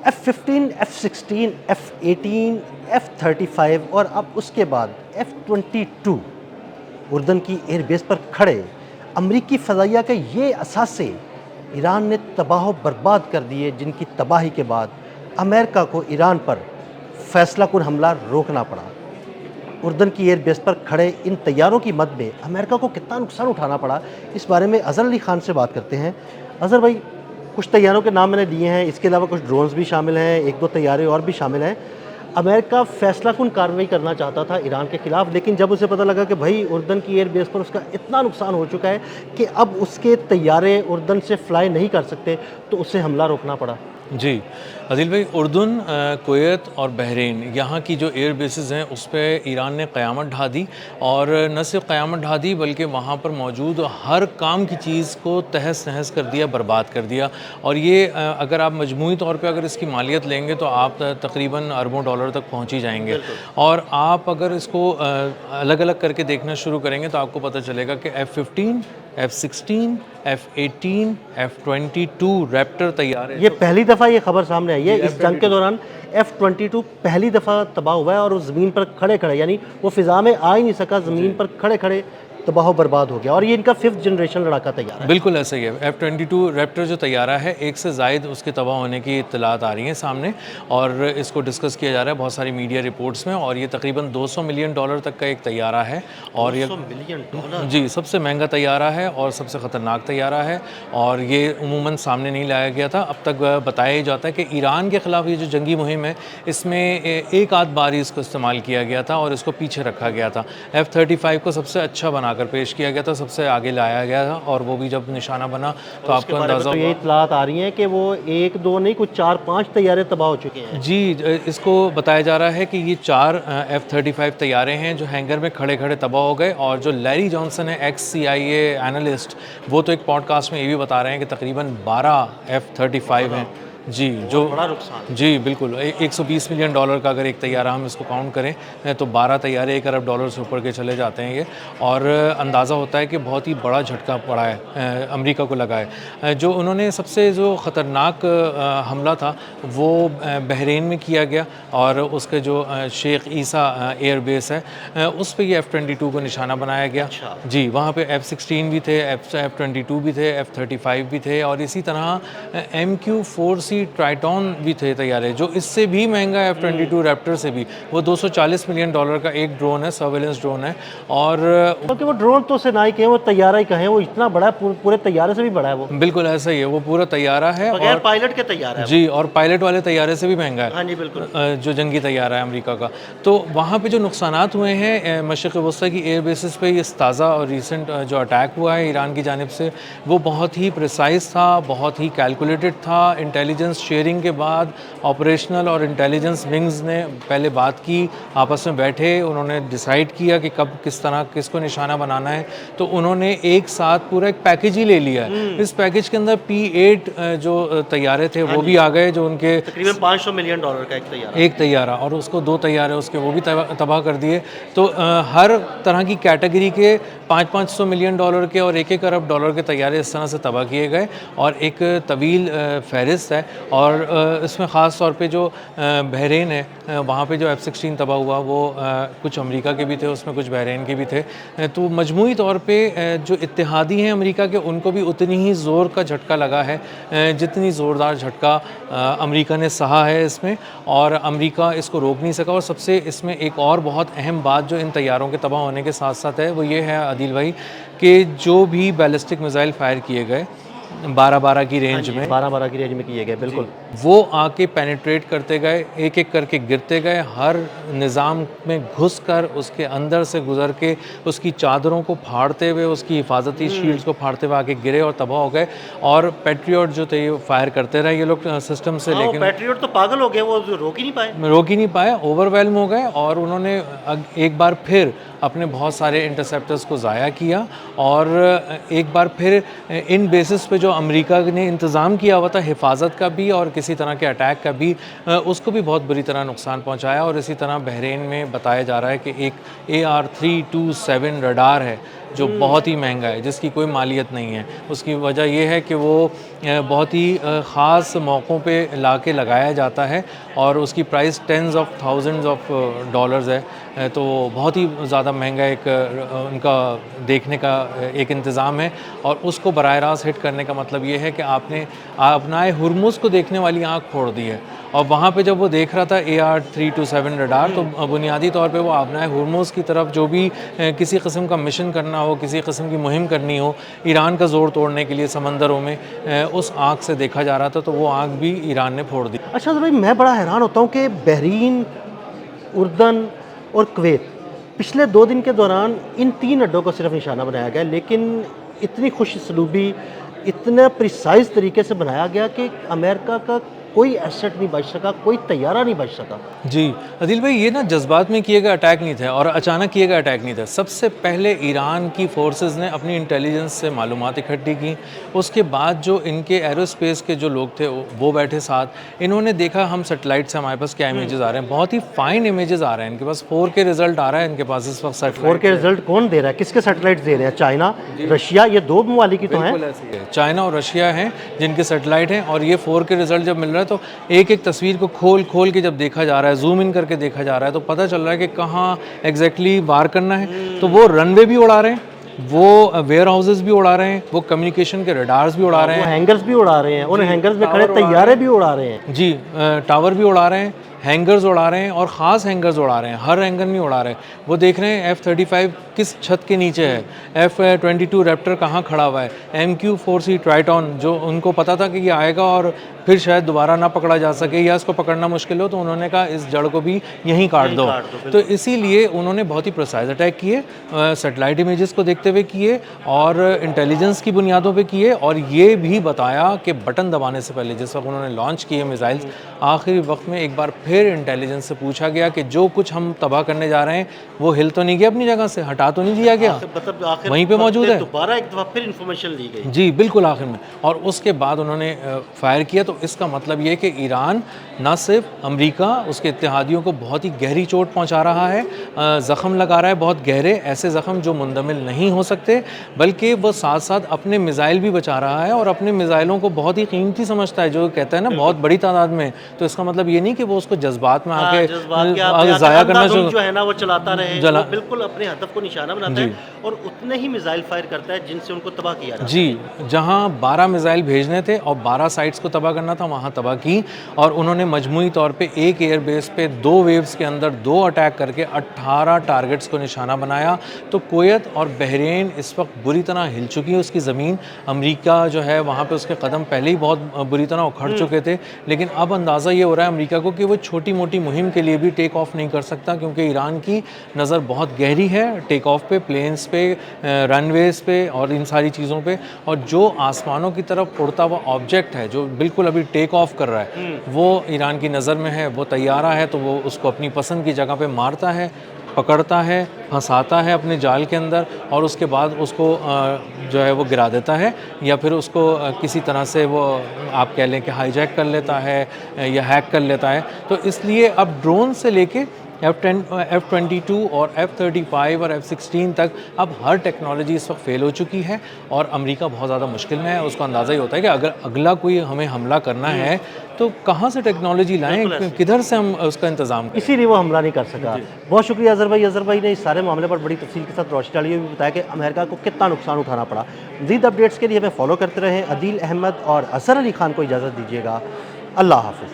F-15, F-16, F-18, F-35 और अब उसके बाद F-22 उर्दन की एयरबेस पर खड़े अमरीकी फ़ज़ाइया के ये असासे ईरान ने तबाह बर्बाद कर दिए, जिनकी तबाही के बाद अमेरिका को ईरान पर फैसलाकुन हमला रोकना पड़ा। उर्दन की एयरबेस पर खड़े इन तैयारों की मद में अमेरिका को कितना नुकसान उठाना पड़ा, इस बारे में अज़हर अली ख़ान से बात करते हैं। अज़हर भाई, कुछ तैयारों के नाम मैंने दिए हैं, इसके अलावा कुछ ड्रोन्स भी शामिल हैं, एक दो तैयारे और भी शामिल हैं। अमेरिका फैसलाकुन कार्रवाई करना चाहता था ईरान के ख़िलाफ़, लेकिन जब उसे पता लगा कि भाई उर्दन की एयरबेस पर उसका इतना नुकसान हो चुका है कि अब उसके तैयारे उर्दन से फ्लाई नहीं कर सकते, तो उसे हमला रोकना पड़ा। जी, अदील भाई, उर्दन, कुवैत और बहरीन, यहाँ की जो एयर बेसेस हैं उस पे ईरान ने क़यामत ढा दी। और न सिर्फ क़यामत ढा दी बल्कि वहाँ पर मौजूद हर काम की चीज़ को तहस नहस कर दिया, बर्बाद कर दिया। और ये अगर आप मजमूई तौर पे अगर इसकी मालियत लेंगे तो आप तकरीबन अरबों डॉलर तक पहुँच ही जाएंगे। और आप अगर इसको अलग अलग करके देखना शुरू करेंगे तो आपको पता चलेगा कि F-15, F-16, F-18, F-22 Raptor तैयार है। ये पहली दफ़ा ये खबर सामने आई है, इस जंग के दौरान F-22 पहली दफ़ा तबाह हुआ है और वो ज़मीन पर खड़े खड़े, यानी वो फ़िज़ा में आ ही नहीं सका, ज़मीन पर खड़े खड़े तबाह बर्बाद हो गया। और ये इनका 5th जनरेशन लड़ाका तैयार है। बिल्कुल ऐसा ही है। F-22 रैप्टर जो तैयारा है, एक से ज़ायद उसके तबाह होने की इत्तलात आ रही हैं सामने, और इसको डिस्कस किया जा रहा है बहुत सारी मीडिया रिपोर्ट्स में। और ये तकरीबन $200 मिलियन तक का एक तैयारा है। और ये $200 मिलियन जी, सबसे महंगा तैयारा है और सबसे ख़तरनाक तैयारा है। और ये उमूमन सामने नहीं लाया गया था। अब तक बताया ही जाता है कि ईरान के ख़िलाफ़ ये जो जंगी मुहिम है, इसमें एक आध बार ही इसको इस्तेमाल किया गया था और इसको पीछे रखा गया था। F-35 को सबसे अच्छा बनाकर पेश किया गया था, सबसे आगे लाया गया था, और वो भी जब निशाना बना तो आपको अंदाज़ा तो ये इत्तलात आ रही हैं कि वो एक दो नहीं, कुछ 4-5 तैयारे तबाह हो चुके हैं। जी, इसको बताया जा रहा है कि ये 4 F-35 तैयारे हैं जो हैंगर में खड़े खड़े तबाह हो गए। और जो लैरी जॉनसन है, एक्स CIA एनालिस्ट, वो तो एक पॉडकास्ट में ये भी बता रहे हैं कि तकरीबन 12 F-35 हैं। जी, जो बड़ा नुकसान। जी बिल्कुल, $120 मिलियन का अगर एक तैयारा हम इसको काउंट करें तो 12 तैयारे $1 अरब से ऊपर के चले जाते हैं ये। और अंदाज़ा होता है कि बहुत ही बड़ा झटका पड़ा है, अमेरिका को लगा है। जो उन्होंने सबसे जो ख़तरनाक हमला था वो बहरीन में किया गया, और उसके जो शेख ईसा एयर बेस है उस पे ये F-22 को निशाना बनाया गया। अच्छा। जी, वहाँ पे F-16 भी थे, F-22 भी थे, F-35 भी थे, और इसी तरह MQ-4C ट्राइटॉन भी थे तैयारे, जो इससे भी महंगा है F-22 रैप्टर से भी। वो $240 मिलियन का एक ड्रोन है, सर्वेलेंस ड्रोन है। और क्योंकि वो ड्रोन तो से ना ही कहें, वो तैयारा ही कहें, वो इतना बड़ा है, पूरे तैयारे से भी बड़ा है वो। बिल्कुल ऐसा ही है, वो पूरा तैयारा है, बगैर और पायलट के तैयार है। जी, और पायलट वाले तैयारे से भी महंगा है। हाँ जी, बिल्कुल। जो जंगी तैयारा है अमेरिका का। तो वहाँ पे जो नुकसानात हुए हैं मशरिक़ वस्ता की एयर बेसिस पे, ये ताज़ा और रिसेंट जो अटैक हुआ है ईरान की जानिब से, वो बहुत ही प्रिसाइज था, बहुत ही कैलकुलेटेड था। इंटेलिजेंस शेयरिंग के बाद ऑपरेशनल और इंटेलिजेंस विंग्स ने पहले बात की, आपस में बैठे, उन्होंने डिसाइड किया कि कब किस तरह किसको निशाना बनाना है। तो उन्होंने एक साथ पूरा एक पैकेज ही ले लिया है। इस पैकेज के अंदर P-8 जो तैयारे थे वो भी आ गए, जो उनके तकरीबन $500 मिलियन का एक तैयारा, और उसको 2 तैयारे उसके वो भी तबाह कर दिए। तो हर तरह की कैटेगरी के $500-500 मिलियन के और $1-1 अरब के तैयारे इस तरह से तबाह किए गए। और एक तवील फहरिस्त है। और इसमें ख़ास तौर पे जो बहरीन है, वहाँ पे जो F-16 तबाह हुआ वो कुछ अमेरिका के भी थे, उसमें कुछ बहरीन के भी थे। तो मजमूई तौर पे जो इत्तेहादी हैं अमेरिका के, उनको भी उतनी ही ज़ोर का झटका लगा है जितनी ज़ोरदार झटका अमेरिका ने सहा है इसमें। और अमेरिका इसको रोक नहीं सका। और सबसे इसमें एक और बहुत अहम बात जो इन तैयारों के तबाह होने के साथ साथ है, वो ये है आदिल भाई, कि जो भी बैलिस्टिक मिसाइल फायर किए गए 12-12 की रेंज में, 12-12 की रेंज में किए गए, बिल्कुल, वो आके पेनिट्रेट करते गए, एक एक करके गिरते गए, हर निज़ाम में घुसकर उसके अंदर से गुजर के उसकी चादरों को फाड़ते हुए, उसकी हिफाजती शील्ड्स को फाड़ते हुए आके गिरे और तबाह हो गए। और पैट्रियट जो थे ये फायर करते रहे ये लोग सिस्टम से, लेकिन पैट्रियट तो पागल हो गए, वो रोक ही नहीं पाए, ओवरवेलम हो गए। और उन्होंने एक बार फिर अपने बहुत सारे इंटरसेप्टर्स को ज़ाया किया, और एक बार फिर इन बेसिस पे जो अमेरिका ने इंतज़ाम किया हुआ था हिफाजत का भी और किसी तरह के अटैक का भी, उसको भी बहुत बुरी तरह नुकसान पहुंचाया। और इसी तरह बहरीन में बताया जा रहा है कि एक AR-327 रडार है जो बहुत ही महंगा है, जिसकी कोई मालियत नहीं है। उसकी वजह ये है कि वो बहुत ही ख़ास मौक़ों पे ला के लगाया जाता है और उसकी price tens of thousands of dollars है। तो बहुत ही ज़्यादा महंगा एक उनका देखने का एक इंतज़ाम है और उसको बराह रास्त हिट करने का मतलब ये है कि आपने अपनाए हुरमुज़ को देखने वाली आँख फोड़ दी है। और वहाँ पे जब वो देख रहा था AR-327 रडार, तो बुनियादी तौर पे वो अपनाए हुरमुज़ की तरफ जो भी किसी किस्म का मिशन करना हो, किसी किस्म की मुहिम करनी हो ईरान का ज़ोर तोड़ने के लिए समंदरों में, उस आँख से देखा जा रहा था। तो वो आँख भी ईरान ने फोड़ दी। अच्छा तो भाई मैं बड़ा हैरान होता हूँ कि बहरीन, उर्दन और कुवैत पिछले 2 दिन के दौरान इन 3 अड्डों को सिर्फ निशाना बनाया गया, लेकिन इतनी खुश सलूबी, इतना प्रिसाइज तरीके से बनाया गया कि अमेरिका का कोई एसेट नहीं बच सका, कोई तैयारा नहीं बच सका। जी अदिल भाई, ये ना जज्बात में किए गए अटैक नहीं थे और अचानक किए गए अटैक नहीं थे। सबसे पहले ईरान की फोर्सेस ने अपनी इंटेलिजेंस से मालूमात इकट्ठी की। उसके बाद जो इनके एरोस्पेस के जो लोग थे वो बैठे साथ, इन्होंने देखा हम सेटेलाइट से हमारे पास क्या इमेजेस आ रहे हैं, बहुत ही फाइन इमेजेस आ रहे हैं इनके पास। 4K रिजल्ट आ रहा है इनके पास इस वक्त। 4K रिजल्ट कौन दे रहा है, किसके सैटेलाइट दे रहे हैं? चाइना, रशिया, ये 2 ममालिक ही तो हैं। बिल्कुल ऐसे ही है, चाइना और रशिया हैं जिनके सेटेलाइट हैं। और ये 4K रिजल्ट जब मिल रहा है तो एक एक तस्वीर को खोल खोल के जब देखा जा रहा है, जूम इन करके देखा जा रहा है, तो पता चल रहा है कि कहाँ एग्जैक्टली वार करना है। तो वो रनवे भी उड़ा रहे हैं, वो वेयर हाउसेस भी उड़ा रहे हैं, वो कम्युनिकेशन के रडार्स भी उड़ा रहे हैं, हैंगर्स भी उड़ा रहे हैं, उन हैंगर्स में खड़े तैयारे भी उड़ा रहे हैं। जी टावर भी उड़ा रहे हैं, हैंगर्स उड़ा रहे हैं और ख़ास हैंगर्स उड़ा रहे हैं, हर हैंगर नहीं उड़ा रहे। वो देख रहे हैं F-35 किस छत के नीचे है, F-22 रैप्टर कहाँ खड़ा हुआ है, MQ-4C ट्राइटॉन जो उनको पता था कि ये आएगा और फिर शायद दोबारा ना पकड़ा जा सके या इसको पकड़ना मुश्किल हो, तो उन्होंने कहा इस जड़ को भी यहीं काट दो। तो इसीलिए उन्होंने बहुत ही प्रिसाइज अटैक किए, सेटेलाइट इमेजेस को देखते हुए किए और इंटेलिजेंस की बुनियादों पे किए। और ये भी बताया कि बटन दबाने से पहले, जिस वक्त उन्होंने लॉन्च किए मिसाइल्स, आखिरी वक्त में एक बार फिर इंटेलिजेंस से पूछा गया कि जो कुछ हम तबाह करने जा रहे हैं वो हिल तो नहीं गया अपनी जगह से, हटा तो नहीं दिया गया, मतलब वहीं पे मौजूद है। दोबारा एक दफा फिर इंफॉर्मेशन ली गई। जी बिल्कुल आखिर में। और उसके बाद उन्होंने फायर किया। तो इसका मतलब ये कि ईरान न सिर्फ अमेरिका, उसके इत्तेहादियों को बहुत ही गहरी चोट पहुंचा रहा है, ज़ख़म लगा रहा है बहुत गहरे, ऐसे ज़ख़म जो मुंदमिल नहीं हो सकते, बल्कि वो साथ साथ अपने मिसाइल भी बचा रहा है और अपने मिसाइलों को बहुत ही कीमती समझता है, जो कहता है ना बहुत बड़ी तादाद में। तो इसका मतलब ये नहीं कि वो उसको जज्बात में आके ज़ाया करना जो है ना वो चलाता रहे, वो बिल्कुल अपने हदफ को निशाना बनाता है और उतने ही मिसाइल फायर करता है जिनसे उनको तबाह किया जाता है। जी, जहां 12 मिसाइल भेजने थे और 12 साइट्स को तबाह करना था, वहां तबाह की। और उन्होंने मजमूई तौर पे एक एयरबेस पे 2 वेव्स के अंदर 2 अटैक करके 18 टारगेट्स को निशाना बनाया। तो कुवैत और बहरीन इस वक्त बुरी तरह हिल चुकी है उसकी ज़मीन। अमेरिका जो है वहाँ पे उसके कदम पहले ही बहुत बुरी तरह उखड़ चुके थे, लेकिन अब अंदाज़ा ये हो रहा है अमेरिका को कि वो छोटी मोटी मुहिम के लिए भी टेक ऑफ नहीं कर सकता, क्योंकि ईरान की नज़र बहुत गहरी है टेक ऑफ पे, प्लेन्स पे, रनवेज पे और इन सारी चीज़ों पे। और जो आसमानों की तरफ उड़ता हुआ ऑब्जेक्ट है जो बिल्कुल अभी टेक ऑफ कर रहा है, वो ईरान की नज़र में है, वो तैयारा है। तो वो उसको अपनी पसंद की जगह पे मारता है, पकड़ता है, फंसाता है अपने जाल के अंदर और उसके बाद उसको जो है वो गिरा देता है, या फिर उसको किसी तरह से वो आप कह लें कि हाईजैक कर लेता है या हैक कर लेता है। तो इसलिए अब ड्रोन से लेके F-22 और F-35 और F-16 तक अब हर टेक्नोलॉजी इस वक्त फेल हो चुकी है और अमेरिका बहुत ज़्यादा मुश्किल में है। उसको अंदाज़ा ही होता है कि अगर अगला कोई हमें हमला करना है तो कहाँ से टेक्नोलॉजी लाएं, किधर से हम उसका इंतज़ाम करें। इसीलिए वो हमला नहीं कर सका। बहुत शुक्रिया अज़हर भाई। अज़हर भाई ने इस सारे मामले पर बड़ी तफसील के साथ रोशनी डाली, भी बताया कि अमेरिका को कितना नुकसान उठाना पड़ा। मज़ीद अपडेट्स के लिए हमें फॉलो करते रहें। अदील अहमद और असर अली खान को इजाज़त दीजिएगा। अल्लाह हाफ़िज़।